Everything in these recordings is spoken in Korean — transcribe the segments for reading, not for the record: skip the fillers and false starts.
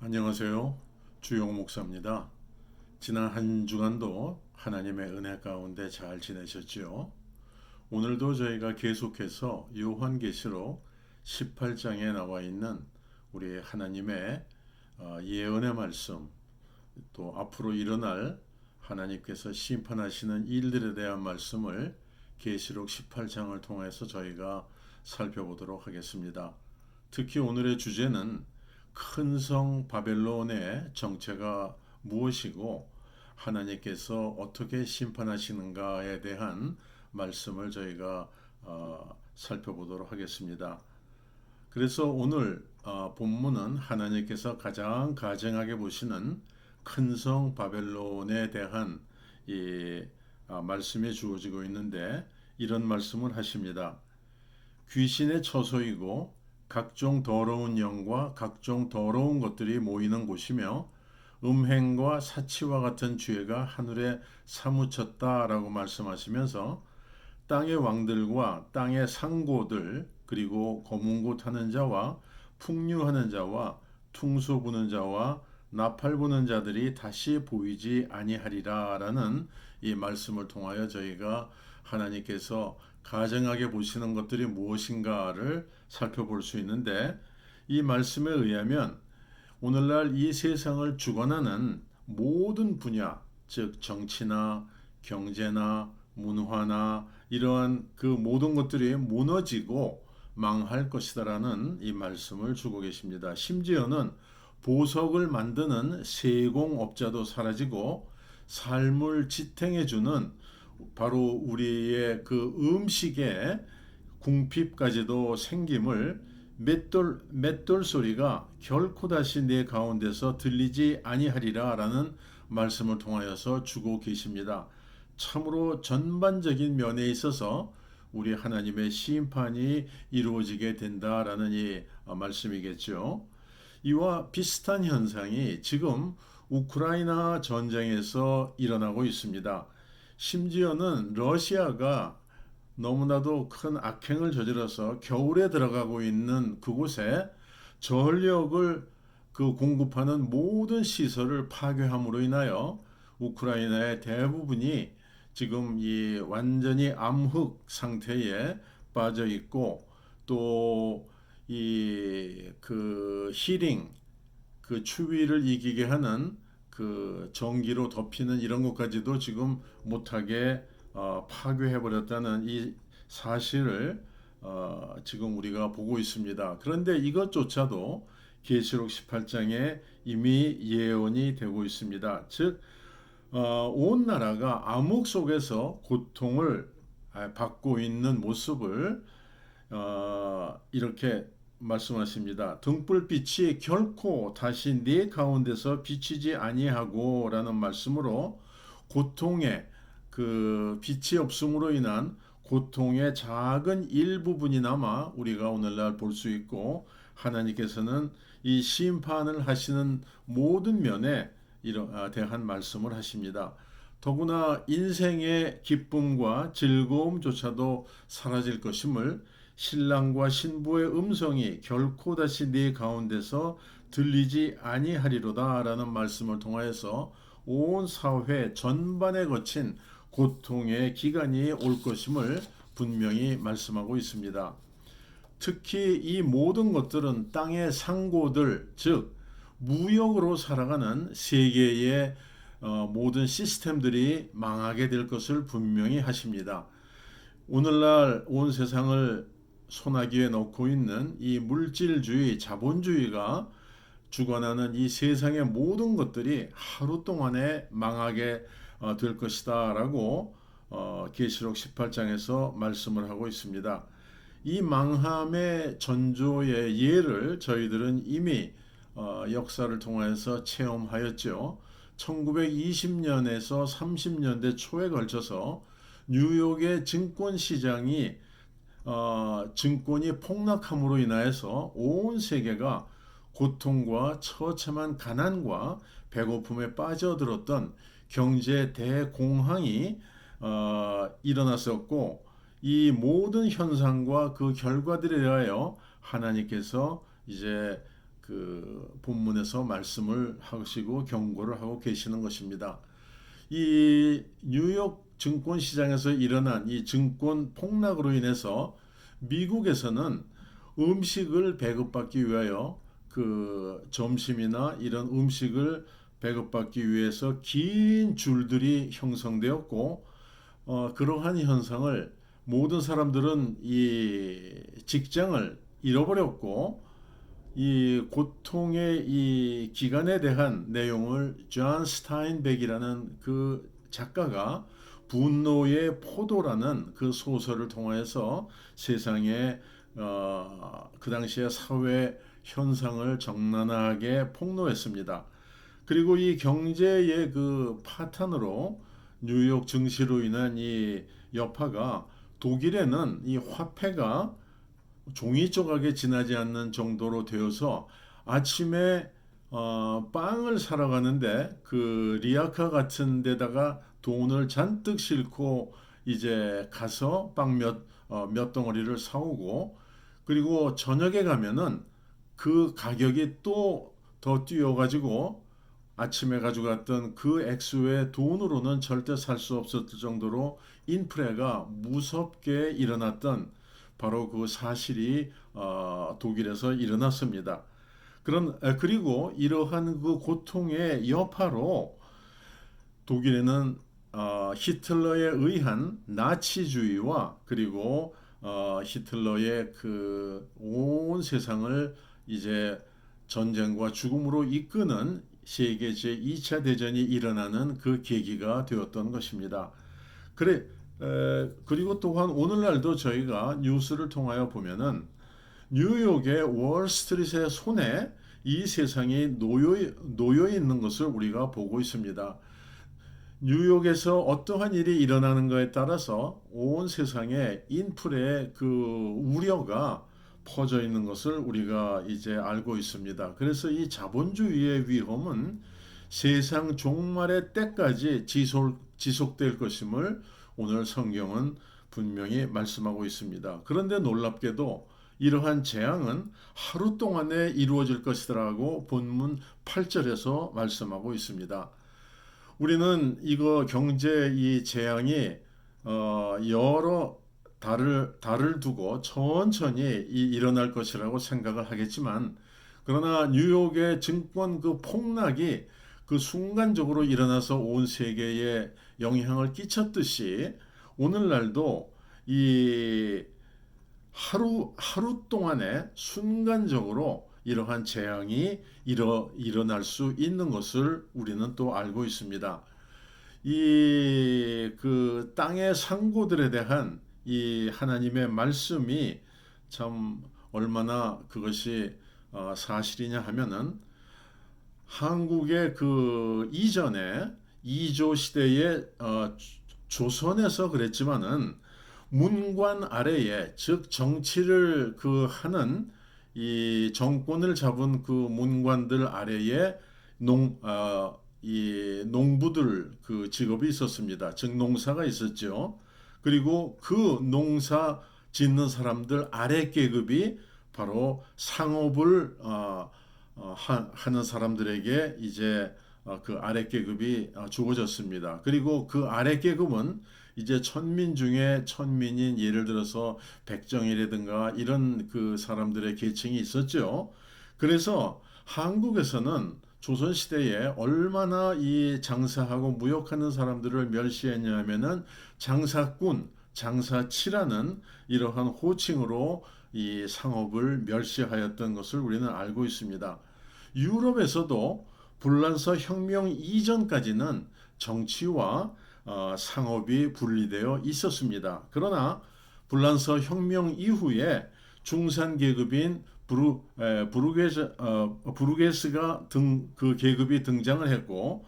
안녕하세요. 주용 목사입니다. 지난 한 주간도 하나님의 은혜 가운데 잘 지내셨지요? 오늘도 저희가 계속해서 요한계시록 18장에 나와 있는 우리 하나님의 예언의 말씀, 또 앞으로 일어날 하나님께서 심판하시는 일들에 대한 말씀을 계시록 18장을 통해서 저희가 살펴보도록 하겠습니다. 특히 오늘의 주제는 큰 성 바벨론의 정체가 무엇이고 하나님께서 어떻게 심판하시는가에 대한 말씀을 저희가 살펴보도록 하겠습니다. 그래서 오늘 본문은 하나님께서 가장 가증하게 보시는 큰 성 바벨론에 대한 이 말씀이 주어지고 있는데 이런 말씀을 하십니다. 귀신의 처소이고 각종 더러운 영과 각종 더러운 것들이 모이는 곳이며 음행과 사치와 같은 죄가 하늘에 사무쳤다라고 말씀하시면서 땅의 왕들과 땅의 상고들 그리고 거문고 타는 자와 풍류하는 자와 퉁소 부는 자와 나팔 부는 자들이 다시 보이지 아니하리라라는 이 말씀을 통하여 저희가 하나님께서 가증하게 보시는 것들이 무엇인가를 살펴볼 수 있는데 이 말씀에 의하면 오늘날 이 세상을 주관하는 모든 분야, 즉 정치나 경제나 문화나 이러한 그 모든 것들이 무너지고 망할 것이다라는 이 말씀을 주고 계십니다. 심지어는 보석을 만드는 세공업자도 사라지고 삶을 지탱해주는 바로 우리의 그 음식의 궁핍까지도 생김을 맷돌 소리가 결코 다시 내 가운데서 들리지 아니하리라 라는 말씀을 통하여서 주고 계십니다. 참으로 전반적인 면에 있어서 우리 하나님의 심판이 이루어지게 된다라는 이 말씀이겠죠. 이와 비슷한 현상이 지금 우크라이나 전쟁에서 일어나고 있습니다. 심지어는 러시아가 너무나도 큰 악행을 저질러서 겨울에 들어가고 있는 그곳에 전력을 공급하는 모든 시설을 파괴함으로 인하여 우크라이나의 대부분이 지금 이 완전히 암흑 상태에 빠져 있고 또 이 그 히링 그 추위를 이기게 하는 그 전기로 덮이는 이런 것까지도 지금 못하게 파괴해 버렸다는 이 사실을 지금 우리가 보고 있습니다. 그런데 이것조차도 계시록 18장에 이미 예언이 되고 있습니다. 즉, 온 나라가 암흑 속에서 고통을 받고 있는 모습을 이렇게 말씀하십니다. 등불빛이 결코 다시 네 가운데서 비치지 아니하고 라는 말씀으로 고통의 그 빛이 없음으로 인한 고통의 작은 일부분이나마 우리가 오늘날 볼 수 있고 하나님께서는 이 심판을 하시는 모든 면에 대한 말씀을 하십니다. 더구나 인생의 기쁨과 즐거움조차도 사라질 것임을 신랑과 신부의 음성이 결코 다시 네 가운데서 들리지 아니하리로다 라는 말씀을 통하여서 온 사회 전반에 거친 고통의 기간이 올 것임을 분명히 말씀하고 있습니다. 특히 이 모든 것들은 땅의 상고들, 즉 무역으로 살아가는 세계의 모든 시스템들이 망하게 될 것을 분명히 하십니다. 오늘날 온 세상을 소나기에 넣고 있는 이 물질주의, 자본주의가 주관하는 이 세상의 모든 것들이 하루 동안에 망하게 될 것이다 라고 계시록 18장에서 말씀을 하고 있습니다. 이 망함의 전조의 예를 저희들은 이미 역사를 통해서 체험하였죠. 1920년에서 30년대 초에 걸쳐서 뉴욕의 증권 시장이 증권이 폭락함으로 인하여서 온 세계가 고통과 처참한 가난과 배고픔에 빠져들었던 경제 대공황이 일어났었고 이 모든 현상과 그 결과들에 대하여 하나님께서 이제 그 본문에서 말씀을 하시고 경고를 하고 계시는 것입니다. 이 뉴욕 증권 시장에서 일어난 이 증권 폭락으로 인해서 미국에서는 음식을 배급받기 위하여 그 점심이나 이런 음식을 배급받기 위해서 긴 줄들이 형성되었고, 그러한 현상을 모든 사람들은 이 직장을 잃어버렸고, 이 고통의 이 기간에 대한 내용을 존 스타인백이라는 그 작가가 분노의 포도라는 그 소설을 통하여서 세상에 그 당시의 사회 현상을 적나라하게 폭로했습니다. 그리고 이 경제의 그 파탄으로 뉴욕 증시로 인한 이 여파가, 독일에는 이 화폐가 종이 조각에 지나지 않는 정도로 되어서 아침에 빵을 사러 가는데 그 리아카 같은 데다가 돈을 잔뜩 싣고 이제 가서 빵 몇 덩어리를 사오고, 그리고 저녁에 가면은 그 가격이 또 더 뛰어가지고 아침에 가져갔던 그 액수의 돈으로는 절대 살 수 없었을 정도로 인플레가 무섭게 일어났던 바로 그 사실이 독일에서 일어났습니다. 그리고 이러한 그 고통의 여파로 독일에는 히틀러에 의한 나치주의와 그리고 히틀러의 그 온 세상을 이제 전쟁과 죽음으로 이끄는 세계 제2차 대전이 일어나는 그 계기가 되었던 것입니다. 그리고 또한 오늘날도 저희가 뉴스를 통하여 보면은 뉴욕의 월스트리트의 손에 이 세상이 놓여 있는 것을 우리가 보고 있습니다. 뉴욕에서 어떠한 일이 일어나는 것에 따라서 온 세상에 인플레의 그 우려가 퍼져 있는 것을 우리가 이제 알고 있습니다. 그래서 이 자본주의의 위험은 세상 종말의 때까지 지속될 것임을 오늘 성경은 분명히 말씀하고 있습니다. 그런데 놀랍게도 이러한 재앙은 하루 동안에 이루어질 것이라고 본문 8절에서 말씀하고 있습니다. 우리는 이거 경제 이 재앙이 여러 달을 두고 천천히 일어날 것이라고 생각을 하겠지만, 그러나 뉴욕의 증권 그 폭락이 그 순간적으로 일어나서 온 세계에 영향을 끼쳤듯이 오늘날도 이 하루 동안에 순간적으로 이러한 재앙이 일어날 수 있는 것을 우리는 또 알고 있습니다. 이 그 땅의 상고들에 대한 이 하나님의 말씀이 참 얼마나 그것이 사실이냐 하면은, 한국의 그 이전에 이조 시대에 조선에서 그랬지만은 문관 아래에, 즉 정치를 그 하는 이 정권을 잡은 그 문관들 아래에 이 농부들 그 직업이 있었습니다. 즉 농사가 있었죠. 그리고 그 농사 짓는 사람들 아래 계급이 바로 상업을 하는 사람들에게 이제 그 아래 계급이 주어졌습니다. 그리고 그 아래 계급은 이제 천민 중에 천민인, 예를 들어서 백정이라든가 이런 그 사람들의 계층이 있었죠. 그래서 한국에서는 조선시대에 얼마나 이 장사하고 무역하는 사람들을 멸시했냐 하면은 장사꾼, 장사치라는 이러한 호칭으로 이 상업을 멸시하였던 것을 우리는 알고 있습니다. 유럽에서도 불란서 혁명 이전까지는 정치와 상업이 분리되어 있었습니다. 그러나 불란서 혁명 이후에 중산 계급인 부르게스가 그 계급이 등장을 했고,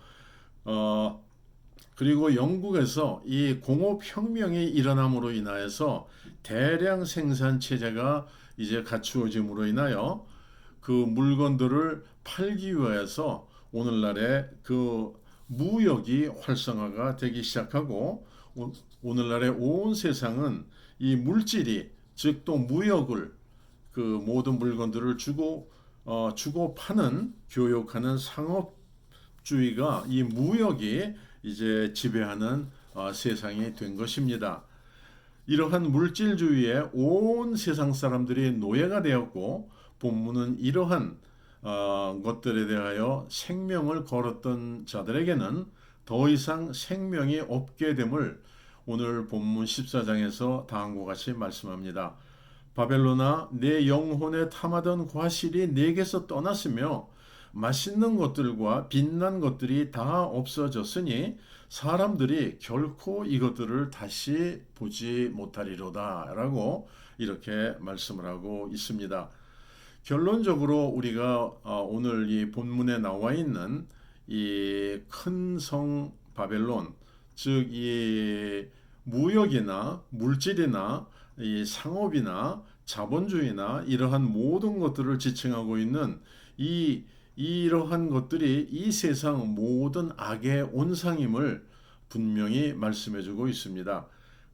그리고 영국에서 이 공업혁명이 일어남으로 인하여서 대량 생산 체제가 이제 갖추어짐으로 인하여 그 물건들을 팔기 위해서 오늘날의 그 무역이 활성화가 되기 시작하고, 오늘날의 온 세상은 이 물질이, 즉 또 무역을, 그 모든 물건들을 주고 주고 파는 교역하는 상업주의가 이 무역이 이제 지배하는 세상이 된 것입니다. 이러한 물질주의에 온 세상 사람들이 노예가 되었고 본문은 이러한 것들에 대하여 생명을 걸었던 자들에게는 더 이상 생명이 없게 됨을 오늘 본문 14장에서 다음과 같이 말씀합니다. 바벨론아 내 영혼에 탐하던 과실이 내게서 떠났으며 맛있는 것들과 빛난 것들이 다 없어졌으니 사람들이 결코 이것들을 다시 보지 못하리로다 라고 이렇게 말씀을 하고 있습니다. 결론적으로 우리가 오늘 이 본문에 나와 있는 이 큰 성 바벨론, 즉 이 무역이나 물질이나 이 상업이나 자본주의나 이러한 모든 것들을 지칭하고 있는 이러한 것들이 이 세상 모든 악의 온상임을 분명히 말씀해주고 있습니다.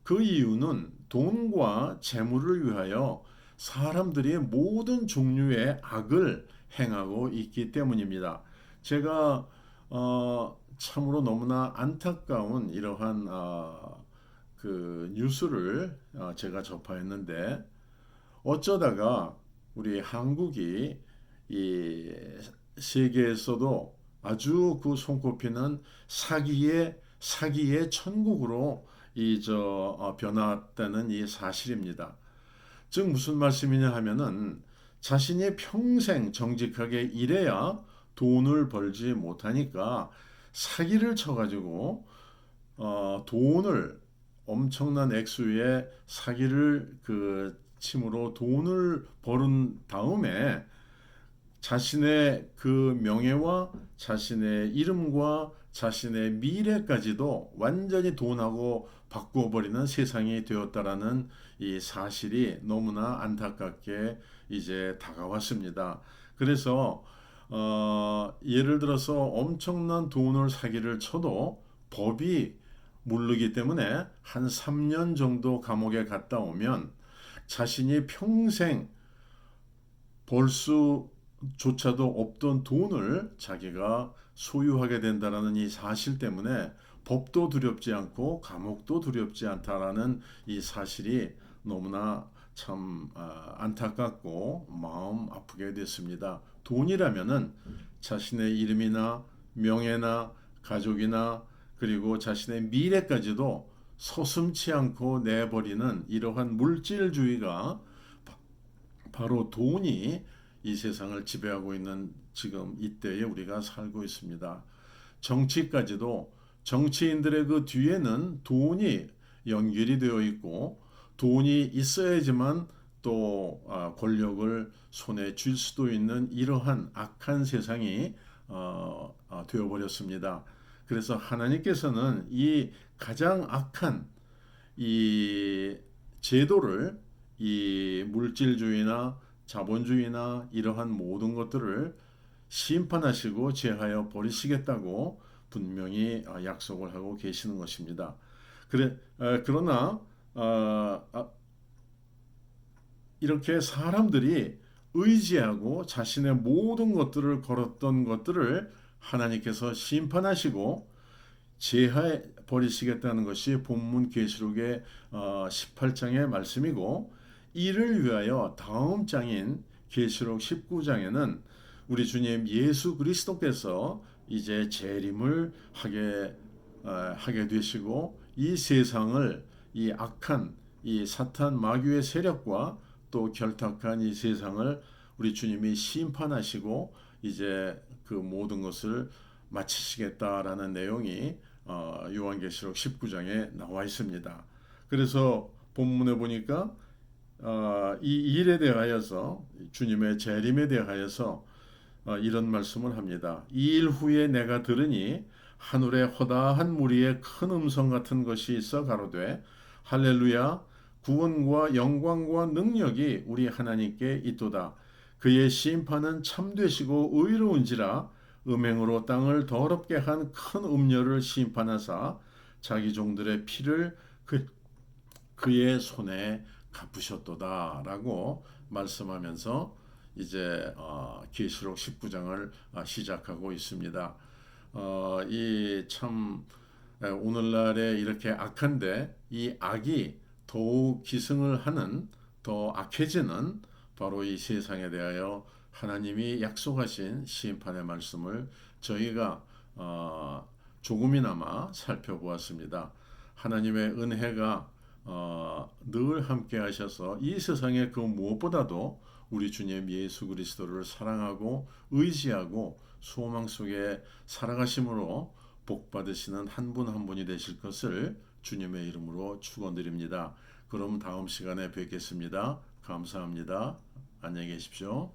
그 이유는 돈과 재물을 위하여 사람들이 모든 종류의 악을 행하고 있기 때문입니다. 제가 참으로 너무나 안타까운 이러한 그 뉴스를 제가 접하였는데 어쩌다가 우리 한국이 이 세계에서도 아주 그 손꼽히는 사기의 천국으로 변화했다는 이 사실입니다. 즉 무슨 말씀이냐 하면은 자신이 평생 정직하게 일해야 돈을 벌지 못하니까 사기를 쳐가지고 돈을 엄청난 액수의 사기를 그 침으로 돈을 벌은 다음에 자신의 그 명예와 자신의 이름과 자신의 미래까지도 완전히 돈하고 바꾸어버리는 세상이 되었다라는 이 사실이 너무나 안타깝게 이제 다가왔습니다. 그래서 예를 들어서 엄청난 돈을 사기를 쳐도 법이 모르기 때문에 한 3년 정도 감옥에 갔다 오면 자신이 평생 벌 수조차도 없던 돈을 자기가 소유하게 된다라는 이 사실 때문에 법도 두렵지 않고 감옥도 두렵지 않다라는 이 사실이 너무나 참 안타깝고 마음 아프게 됐습니다. 돈이라면은 자신의 이름이나 명예나 가족이나 그리고 자신의 미래까지도 서슴지 않고 내버리는 이러한 물질주의가 바로 돈이 이 세상을 지배하고 있는 지금 이때에 우리가 살고 있습니다. 정치까지도 정치인들의 그 뒤에는 돈이 연결이 되어 있고 돈이 있어야지만 또 권력을 손에 쥘 수도 있는 이러한 악한 세상이 되어버렸습니다. 그래서 하나님께서는 이 가장 악한 이 제도를 이 물질주의나 자본주의나 이러한 모든 것들을 심판하시고 제하여 버리시겠다고 분명히 약속을 하고 계시는 것입니다. 그러나 이렇게 사람들이 의지하고 자신의 모든 것들을 걸었던 것들을 하나님께서 심판하시고 제하해 버리시겠다는 것이 본문 계시록의 18장의 말씀이고 이를 위하여 다음 장인 계시록 19장에는 우리 주님 예수 그리스도께서 이제 재림을 하게 되시고 이 세상을 이 악한 이 사탄 마귀의 세력과 또 결탁한 이 세상을 우리 주님이 심판하시고 이제 그 모든 것을 마치시겠다라는 내용이 요한계시록 19장에 나와 있습니다. 그래서 본문에 보니까 이 일에 대하여서 주님의 재림에 대하여서 이런 말씀을 합니다. 이 일 후에 내가 들으니 하늘에 허다한 무리의 큰 음성 같은 것이 있어 가로되 할렐루야 구원과 영광과 능력이 우리 하나님께 있도다. 그의 심판은 참되시고 의로운지라 음행으로 땅을 더럽게 한 큰 음녀를 심판하사 자기 종들의 피를 그의 손에 갚으셨도다 라고 말씀하면서 이제 계시록 19장을 시작하고 있습니다. 이 참 오늘날에 이렇게 악한데 이 악이 더욱 기승을 하는 더 악해지는 바로 이 세상에 대하여 하나님이 약속하신 심판의 말씀을 저희가 조금이나마 살펴보았습니다. 하나님의 은혜가 늘 함께 하셔서 이 세상의 그 무엇보다도 우리 주님 예수 그리스도를 사랑하고 의지하고 소망 속에 살아가심으로 복 받으시는 한 분 한 분이 되실 것을 주님의 이름으로 축원드립니다. 그럼 다음 시간에 뵙겠습니다. 감사합니다. 안녕히 계십시오.